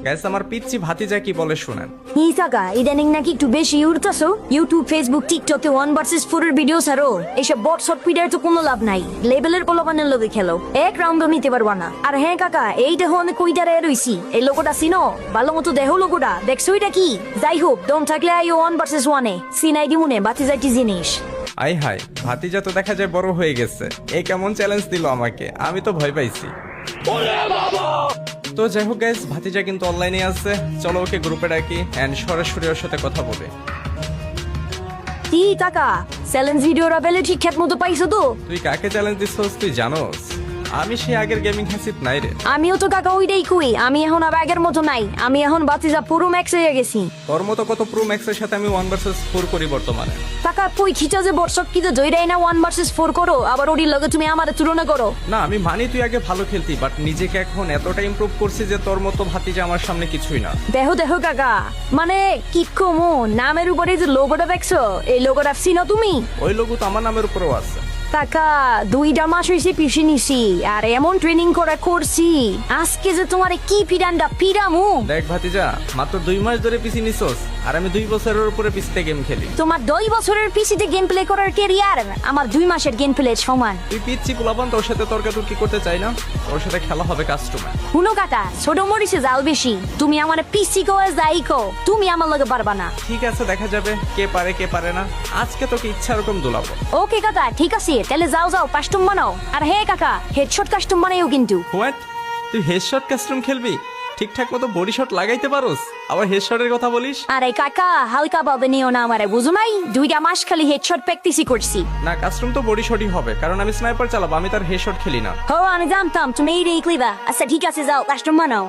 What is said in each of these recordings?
Guys আমার পিচ্চি ভাতিজা কি বলে শুনেন। কাকা ইদানিং নাকি একটু বেশি উড়তাছো ইউটিউব ফেসবুক টিকটকে 1 vs 4 এর ভিডিও ছাড়ো। এসব বট শর্ট ভিডিওর তো কোনো লাভ নাই। লেভেলের পোলাপানের লগে খেলো, এক রাউন্ডও নিতে পারবা না। আর হ্যাঁ কাকা, এই দেখো অনেক কইটারে রইছি। এই লোগোটা চিনো? ভালো মতো দেখো লোগোটা, দেখছো এটা কি? যাই হোক, দম থাকলে আইও 1 vs 1 এ সিনাই দিমুনে বাতিজা কি জিনিস। আই হাই, ভাতিজা তো দেখা যায় বড় হয়ে গেছে। এই কেমন চ্যালেঞ্জ দিল আমাকে, আমি তো ভয় পাইছি। তো যাই হোক গাইস, ভাতিজা কিন্তু অনলাইনে আছে, চলো ওকে গ্রুপে ডাকি এন্ড সরাসরি ওর সাথে কথা বলে। কি কাকা, চ্যালেঞ্জ ভিডিওর বেলে ঠিকঠাক মতো পাইছো তো? তুই কাকে চ্যালেঞ্জ দিছস তুই জানোস? আমি সেই আগের গেমিং হাসিত নাই রে। আমিও তো কাকা ওইটাই কই, আমি এখন আর আগের মতো নাই। আমি এখন বাতিজা পুরো ম্যাক্স হয়ে গেছি। তোর মতো কত প্রো ম্যাক্সের সাথে আমি 1 vs 4 করি বর্তমানে। কাকা কই খিচা যে বর্ষক কি তো জয়রাই না 1 vs 4 করো, আবার ওর লগে তুমি আমারে তুলনা করো। না আমি মানি তুই আগে ভালো খেলতি, বাট নিজেকে এখন এতটা ইমপ্রুভ করছিস যে তোর মতো ভাতিজা আমার সামনে কিছুই না। দেখো দেখো কাকা, মানে কি কমো, নামের উপরে যে লোগোটা দেখছো, এই লোগোটা চিনো তুমি? ওই লোগো তো আমার নামের উপরেও আছে। কাকা 2টা মাস হয়েছে পিছিয়ে নিছি, আর এমন ট্রেনিং করে করছি, আজকে যে তোমারে কি পিডান্ডা পিডামু। দেখ ভাতিজা, মাত্র 2 মাস ধরে পিসি নিছস, আর আমি 2 বছরের উপরে পিসিতে গেম খেলি। তোমার 2 বছরের পিসিতে গেম প্লে করার ক্যারিয়ার আমার 2 মাসের গেম প্লে সমান। তুই পিচ্ছি পোলাপান, তোর সাথে তর্কাতর্কি করতে চাই না, ওর সাথে খেলা হবে কাস্টমার। শুনো কাকা, ছোট মরিচে জাল বেশি। তুমি আমার পিসি কো যাই কো, তুমি আমার লগে পারবা না। ঠিক আছে, দেখা যাবে কে পারে কে পারে না। আজকে তোকে ইচ্ছা রকম দোলাবো। ওকে কাকা, ঠিক আছে, তাহলে যাও যাও কাস্টম বানাও। আর হ্যাঁ কাকা, হেডশট কাস্টম বানাইও কিন্তু। হোয়াট, তুই হেডশট কাস্টম খেলবি? ঠিকঠাক মতো বডি শট লাগাইতে পারোস, আবার হেডশটের কথা বলিস? আরে কাকা হালকা ভাবে নিও না আমারে, বুঝো নাই? 2টা মাস খালি হেডশট প্র্যাকটিসই করছি। না, কাস্টম তো বডি শটই হবে, কারণ আমি স্নাইপার চালাবো, আমি তার হেডশট খেলি না। হো আমি জানতাম তুমি এই রেখলিবা। আচ্ছা ঠিক আছে, যাও কাস্টম বানাও।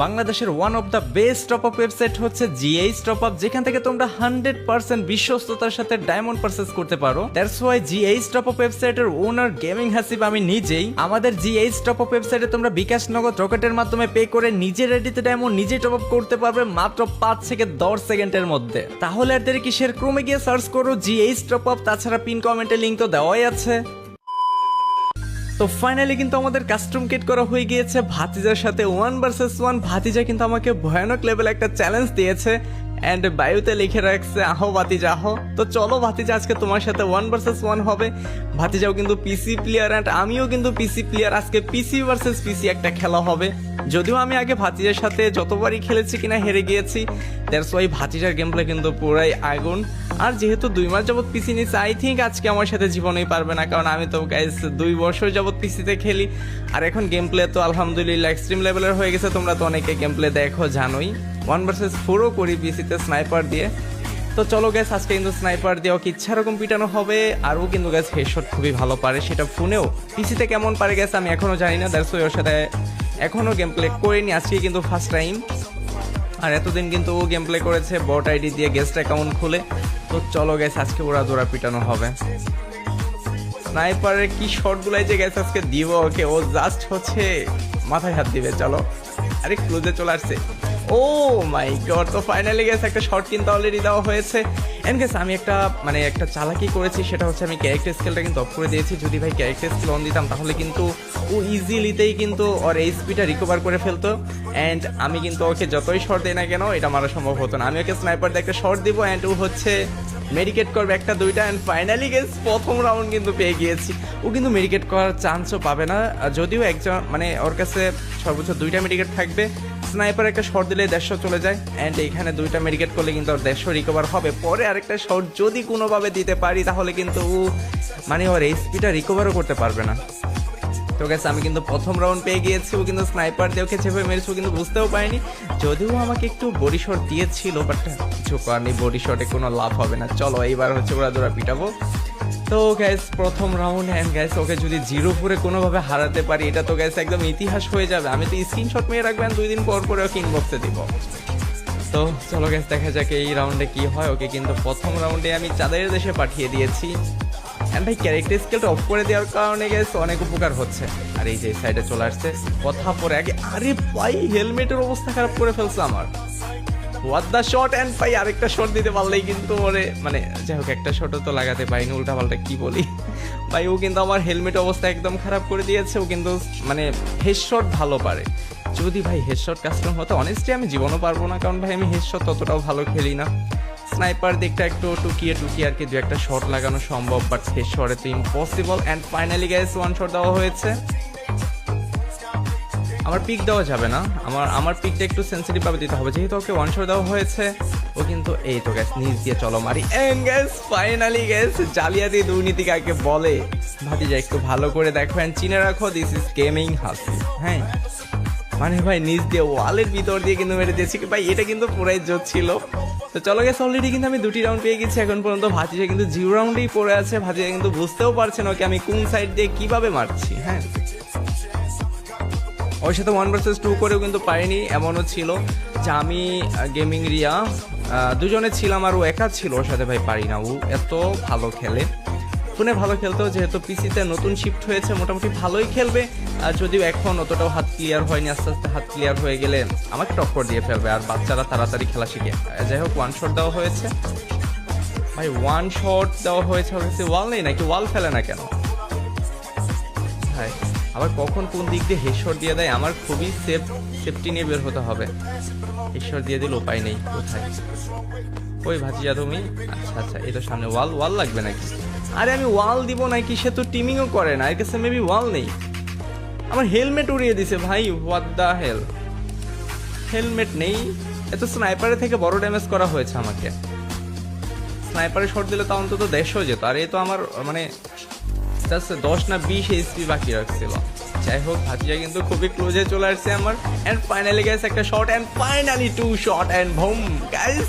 বাংলাদেশের one of the best top up website হচ্ছে জিএইচ টপ আপ, যেখান থেকে তোমরা 100% বিশ্বস্ততার সাথে ডায়মন্ড পারচেজ করতে পারো। That's why GH top up ওয়েবসাইটের ওনার গেমিং হাসিব আমি নিজেই। আমাদের জিএইচ টপ আপ ওয়েবসাইটে তোমরা বিকাশ নগদ রকেটের মাধ্যমে পে করে নিজে রেডিতে ডায়মন্ড নিজে টপ আপ করতে পারবে মাত্র 5 থেকে 10 সেকেন্ডের মধ্যে। তাহলে আর দেরি কিসের, ক্রমে গিয়ে সার্চ করো জিএইচ টপ আপ। তাছাড়া পিন কমেন্টে লিংক তো দেওয়াই আছে। তো ফাইনালি কিন্তু আমাদের কাস্টম কিট করা হয়ে গিয়েছে ভাতিজার সাথে 1 vs 1। ভাতিজা কিন্তু আমাকে ভয়ানক লেভেল একটা চ্যালেঞ্জ দিয়েছে এন্ড বায়ুতে লিখে রাখছে আহো ভাতিজা আহো। তো চলো ভাতিজা, আজকে তোমার সাথে 1 vs 1 হবে। ভাতিজাও কিন্তু পিসি প্লেয়ার এন্ড আমিও কিন্তু পিসি প্লেয়ার। আজকে পিসি ভার্সেস পিসি একটা খেলা হবে। যদিও আমি আগে ভাতিজার সাথে যতবারই খেলেছি কিনা হেরে গিয়েছি, দ্যাটস ওয়াই ভাতিজার গেম প্লে কিন্তু পুরাই আগুন। আর যেহেতু 2 মাস যাবত পিসি নিচ্ছে, আই থিঙ্ক আজকে আমার সাথে জীবনেই পারবে না, কারণ আমি তো গাইস 2 বছর যাবত পিসিতে খেলি। আর এখন গেম প্লে তো আলহামদুলিল্লাহ এক্সট্রিম লেভেলের হয়ে গেছে, তোমরা তো অনেকে গেম প্লে দেখো জানোই। 1 vs 4ও করি পিসিতে স্নাইপার দিয়ে। তো চলো গ্যাস, আজকে কিন্তু স্নাইপার দিয়ে ওকে ইচ্ছা রকম পিটানো হবে। আর ও কিন্তু গ্যাস হেডশট খুবই ভালো পারে, সেটা ফোনেও। পিসিতে কেমন পারে গ্যাস আমি এখনো জানি না, দ্যাটস ওয়াই ওর সাথে এখনো গেম প্লে করিনি, আজকে কিন্তু ফার্স্ট টাইম। আর এতদিন কিন্তু ও গেম প্লে করেছে বট আইডি দিয়ে গেস্ট অ্যাকাউন্ট খুলে। তো চলো গ্যাস, আজকে ওরা জোড়া পিটানো হবে। স্নাইপারের কি শটগুলাই যে গ্যাস আজকে দিব ওকে, ও জাস্ট হচ্ছে মাথায় হাত দিবে। চলো, আরে ক্লোজে চলে আসছে। ও মাই গড, তো ফাইনালি গেছে একটা শর্ট কিন্তু অলরেডি দেওয়া হয়েছে। এন্ড গেস আমি একটা চালাকি করেছি, সেটা হচ্ছে আমি ক্যারেক্টার স্কেলটা কিন্তু অফ করে দিয়েছি। যদি ভাই ক্যারেক্টার স্কেল অন দিতাম তাহলে কিন্তু ও ইজিলিতেই কিন্তু ওর এইচপিটা রিকভার করে ফেলতো। অ্যান্ড আমি কিন্তু ওকে যতই শর্ট দিই না কেন এটা মারা সম্ভব হতো না। আমি ওকে স্নাইপার দিয়ে একটা শর্ট দিব অ্যান্ড ও হচ্ছে মেডিকেট করবে 1-2টা। অ্যান্ড ফাইনালি গেস প্রথম রাউন্ড কিন্তু পেয়ে গিয়েছি। ও কিন্তু মেডিকেট করার চান্সও পাবে না, যদিও একজন মানে ওর কাছে সর্বোচ্চ 2টা মেডিকেট থাকবে। স্নাইপার একটা শট দিলে 150 চলে যায়। অ্যান্ড এইখানে 2টা মেডিকেট করলে কিন্তু ওর 150 রিকভার হবে। পরে আরেকটা শট যদি কোনোভাবে দিতে পারি তাহলে কিন্তু ও মানে ওর এইচপিটা রিকভারও করতে পারবে না। তো গেছে আমি কিন্তু প্রথম রাউন্ড পেয়ে গিয়েছি। ও কিন্তু স্নাইপার দিয়ে ওকে যেভাবে মেরেছে ও কিন্তু বুঝতেও পারিনি, যদিও আমাকে একটু বডি শট দিয়েছিল, বাট কিছু করার বডি শটে কোনো লাভ হবে না। চলো এইবার হচ্ছে ওরা জোড়া পিটাবো। তো গ্যাস প্রথম রাউন্ড অ্যান্ড গ্যাস ওকে যদি 0-4 কোনোভাবে হারাতে পারি, এটা তো গ্যাস একদম ইতিহাস হয়ে যাবে। আমি তো স্ক্রিনশট মেয়ে রাখবেন 2 দিন পর পরে ওকে ইনবক্সে দিব। তো চলো গ্যাস দেখা যাক এই রাউন্ডে কি হয়। ওকে কিন্তু প্রথম রাউন্ডে আমি চাঁদের দেশে পাঠিয়ে দিয়েছি। এন্ড ভাই ক্যারেক্টার স্কেলটা অফ করে দেওয়ার কারণে গেছে অনেক উপকার হচ্ছে। আর এই যে সাইডে চলে আসছে কথা পরে আগে, আরে ভাই হেলমেটের অবস্থা খারাপ করে ফেলছে আমার। What the shot. এন্ড ভাই আরেকটা শট দিতে পারলেই কিন্তু ওরে মানে যাই হোক, একটা শটও তো লাগাতে পারিনি, উল্টা পাল্টা কি বলি। ভাই ও কিন্তু আমার হেলমেট অবস্থা একদম খারাপ করে দিয়েছে। ও কিন্তু মানে হেডশট ভালো পারে। যদি ভাই হেডশট কাস্টম হতো অনেস্টলি আমি জীবনও পারবো না, কারণ ভাই আমি হেডশট ততটাও ভালো খেলি না। স্নাইপার দিকটা একটু টুকিয়ে আর কি দু একটা শট লাগানো সম্ভব, বাট হেডশটে তো impossible. And finally guys one shot দেওয়া হয়েছে। আমার পিক দেওয়া যাবে না, আমার পিকটা একটু সেন্সিটিভ ভাবে দিতে হবে, যেহেতু ওকে ওয়ান শট দেওয়া হয়েছে। ও কিন্তু এই তো গ্যাস নিচ দিয়ে চলো মারি। এন্ড গ্যাস ফাইনালি গ্যাস জালিয়াতি দুর্নীতি কাকে বলে ভাতিজা একটু ভালো করে দেখো এন্ড চিনে রাখো, দিস ইজ গেমিং হাসি। হ্যাঁ মানে ভাই নিচ দিয়ে ওয়ালের ভিতর দিয়ে কিন্তু মেরে দিয়েছি ভাই, এটা কিন্তু পুরাই জোর ছিল। তো চলো গেছে অলরেডি কিন্তু আমি 2টি রাউন্ড পেয়ে গেছি এখন পর্যন্ত। ভাতিজা কিন্তু 0 রাউন্ডেই পড়ে আছে। ভাতিজা কিন্তু বুঝতেও পারছে না ওকে আমি কোন সাইড দিয়ে কিভাবে মারছি। হ্যাঁ ওর সাথে 1 vs 2 করেও কিন্তু পারিনি। এমনও ছিল যে আমি গেমিং রিয়া দুজনে ছিলাম আর ও একা ছিল, ওর সাথে ভাই পারি না। ও এত ভালো খেলে, ফোনে ভালো খেলতেও, যেহেতু পিসিতে নতুন শিফট হয়েছে মোটামুটি ভালোই খেলবে। যদিও এখন অতটাও হাত ক্লিয়ার হয়নি, আস্তে আস্তে হাত ক্লিয়ার হয়ে গেলে আমাকে টক্কর দিয়ে ফেলবে। আর বাচ্চারা তাড়াতাড়ি খেলা শিখে। যাই হোক ওয়ান শট দেওয়া হয়েছে ভাই, ওয়ান শট দেওয়া হয়েছে। ওয়াল নেই নাকি? ওয়াল ফেলে না কেন ভাই? আবার কখন কোন দিক দিয়ে হেডশট দিয়ে দেয়, আমার খুবই সেফটি নিয়ে বের হতে হবে। হেডশট দিয়ে দিলে উপায় নেই। কোথায় ওই ভাতিজা তুমি? আচ্ছা আচ্ছা, এই তো সামনে ওয়াল লাগবে নাকি? আরে আমি ওয়াল দিব নাকি? সে তো টিমিংও করে না, এর কাছে মেবি ওয়াল নেই। আমার হেলমেট উড়িয়ে দিছে ভাই, হোয়াট দ্য হেল। হেলমেট নেই, এত স্নাইপারের থেকে বড় ড্যামেজ করা হয়েছে আমাকে। স্নাইপারে শট দিলে তো অন্তত 150 যেত, আর এই তো আমার মানে 10 না 20 এইচপি বাকি রাখছিল। যাই হোক ভাতিজা কিন্তু খুবই ক্লোজে চলে আসছে আমার। এন্ড ফাইনালি গাইস একটা shot and finally 2 shot and boom guys,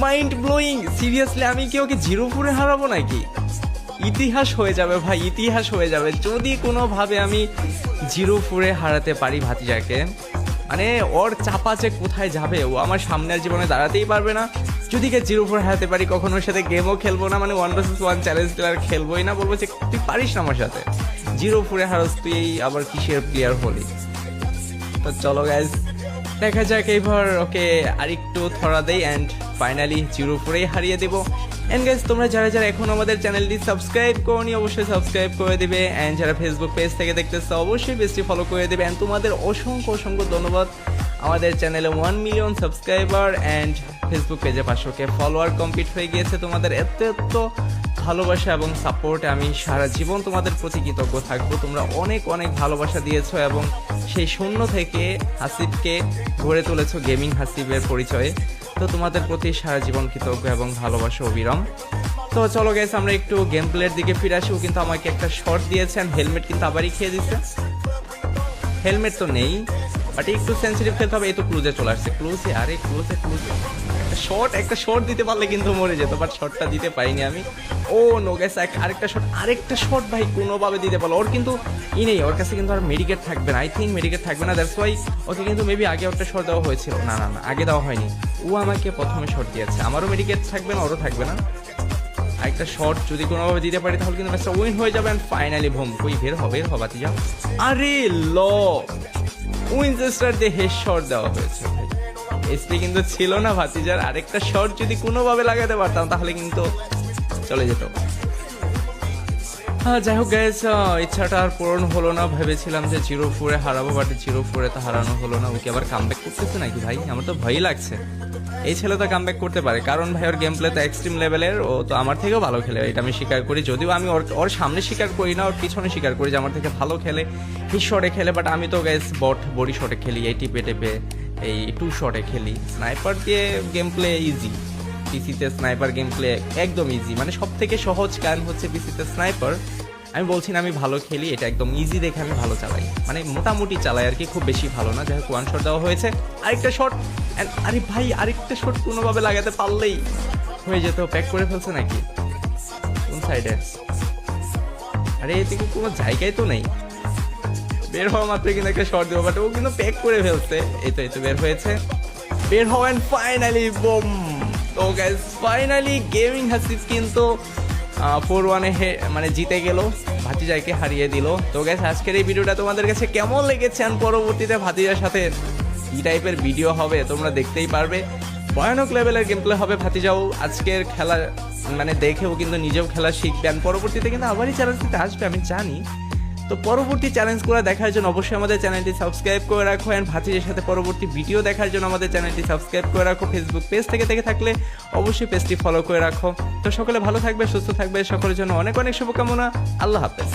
mind blowing. Seriously আমি কি ওকে 0-4 হারাবো নাকি? ইতিহাস হয়ে যাবে ভাই, ইতিহাস হয়ে যাবে যদি কোনোভাবে আমি 0-4 হারাতে পারি ভাতিজাকে। মানে ওর চাপা যে কোথায় যাবে, ও আমার সামনের জীবনে দাঁড়াতেই পারবে না। যদি কে 0-4 হারাতে পারি, কখনো ওর সাথে গেমও খেলবো না, মানে 1 vs 1 চ্যালেঞ্জ আর খেলবোই না। বলবো যে তুই পারিস না আমার সাথে, 0-4 হারস তুই, আবার কিসের প্লেয়ার হলি। তো চলো গাইজ দেখা যাক এইবার ওকে আরেকটু থরা দেই অ্যান্ড ফাইনালি 0-4 হারিয়ে দেবো। এন্ড গাইজ তোমরা যারা এখন আমাদের চ্যানেলটি সাবস্ক্রাইব করনি অবশ্যই সাবস্ক্রাইব করে দিবে। অ্যান্ড যারা ফেসবুক পেজ থেকে দেখতেছো অবশ্যই পেজটি ফলো করে দেবে। অ্যান্ড তোমাদের অসংখ্য ধন্যবাদ। আমাদের চ্যানেলে 1 মিলিয়ন সাবস্ক্রাইবার অ্যান্ড ফেসবুক পেজে 500K ফলোয়ার কমপ্লিট হয়ে গিয়েছে। তোমাদের এত ভালোবাসা এবং সাপোর্ট, আমি সারা জীবন তোমাদের প্রতি কৃতজ্ঞ থাকবো। তোমরা অনেক ভালোবাসা দিয়েছো এবং সেই শূন্য থেকে হাসিবকে গড়ে তুলেছো গেমিং হাসিবের পরিচয়ে। তো তোমাদের প্রতি সারা জীবন কৃতজ্ঞ এবং ভালোবাসা অবিরাম। তো চলো গাইস আমরা একটু গেম প্লের দিকে ফিরে আসি। ও কিন্তু আমাকে একটা শট দিয়েছেন, হেলমেট কিন্তু আবারই খেয়ে দিচ্ছে। হেলমেট তো নেই, বাট একটু সেন্সিটিভ খেলতে হবে। এই তো ক্লুজে চলে আসছে, ক্লুজে একটা শট দিতে পারলে কিন্তু মরে যেত, বাট শটটা দিতে পারিনি আমি। ও নো গাইস, আরেকটা শট ভাই কোনোভাবে দিতে পারলো। ওর কিন্তু নেই, ওর কাছে কিন্তু আর মেডিকেট থাকবে না, আই থিঙ্ক মেডিকেট থাকবে না। দ্যাটস ওয়াই ওকে কিন্তু মেবি আগে একটা শট দেওয়া হয়েছিল। না আগে দেওয়া হয়নি, ও আমাকে প্রথমে শট দিয়েছে। আমারও মেডিকেট থাকবে না, ওরও থাকবে না। আরেকটা শট যদি কোনোভাবে দিতে পারি তাহলে কিন্তু ম্যাচটা উইন হয়ে যাবে। অ্যান্ড ফাইনালি ভুম কই বের হবে বাতিজা। আরে উইনচেস্টার দিয়ে হেডশট দেওয়া হয়েছে ভাই, এসপি কিন্তু ছিল না ভাতিজার। আরেকটা শট যদি কোনোভাবে লাগাতে পারতাম তাহলে কিন্তু চলে যেত। যাই হোক গাইস, ইচ্ছাটা আর পূরণ হলো না। ভেবেছিলাম যে 0-4 হারাবো, বাট 0-4 তো হারানো হলো না। ওকে আবার কামব্যাক করতেছে নাকি ভাই? আমার তো ভয়ই লাগছে। এই ছেলে তো কামব্যাক করতে পারে, কারণ ভাই ওর গেম প্লে তো এক্সট্রিম লেভেলের। ও তো আমার থেকেও ভালো খেলে, এটা আমি স্বীকার করি। যদিও আমি ওর সামনে স্বীকার করি না, ওর পিছনে স্বীকার করি যে আমার থেকে ভালো খেলে, হিট শটে খেলে। বাট আমি তো গাইস বডি শটে খেলি, এই টিপে এই 2 শটে খেলি। স্নাইপার দিয়ে গেম প্লে ইজি, পিসিতে স্নাইপার গেম প্লে একদম ইজি। মানে সব থেকে সহজ গান হচ্ছে পিসিতে স্নাইপার। আমি বলছি না আমি ভালো খেলি, এটা একদম ইজি দেখে আমি ভালো চালাই, মানে মোটামুটি চালাই আর কি, খুব বেশি ভালো না। যাই হোক ওয়ান শট দেওয়া হয়েছে, আরেকটা শট। আরে ভাই আরেকটা শট কোনোভাবে লাগাতে পারলেই হয়ে যেত। প্যাক করে ফেলছে নাকি? কোন সাইডে? আরে এদিকে কোনো জায়গায় তো নেই। বের হওয়া মাত্র কিন্তু একটা শট দেবো, বাট ও কিন্তু প্যাক করে ফেলছে। এই তো বের হয়েছে, বের হওয়া। And finally broom. তো গাইস ফাইনালি গেমিং হাসিব কিন্তু 4-1 মানে জিতে গেল, ভাতিজাকে হারিয়ে দিল। তো গাইস আজকের এই ভিডিওটা তোমাদের কাছে কেমন লেগেছে? আর পরবর্তীতে ভাতিজার সাথে কি টাইপের ভিডিও হবে তোমরা দেখতেই পারবে। ভয়ানক লেভেলের গেম প্লে হবে। ভাতিজাও আজকের খেলা মানে দেখে ও কিন্তু নিজেও খেলা শিখবে and পরবর্তীতে কিন্তু আবারই চ্যালেঞ্জ দিতে আসবে আমি জানি। তো পরবর্তী চ্যালেঞ্জগুলো দেখার জন্য অবশ্যই আমাদের চ্যানেলটি সাবস্ক্রাইব করে রাখো অ্যান্ড ভাতিজের সাথে পরবর্তী ভিডিও দেখার জন্য আমাদের চ্যানেলটি সাবস্ক্রাইব করে রাখো। ফেসবুক পেজ থেকে দেখে থাকলে অবশ্যই পেজটি ফলো করে রাখো। তো সকলে ভালো থাকবে, সুস্থ থাকবে, সকলের জন্য অনেক অনেক শুভকামনা। আল্লাহ হাফেজ।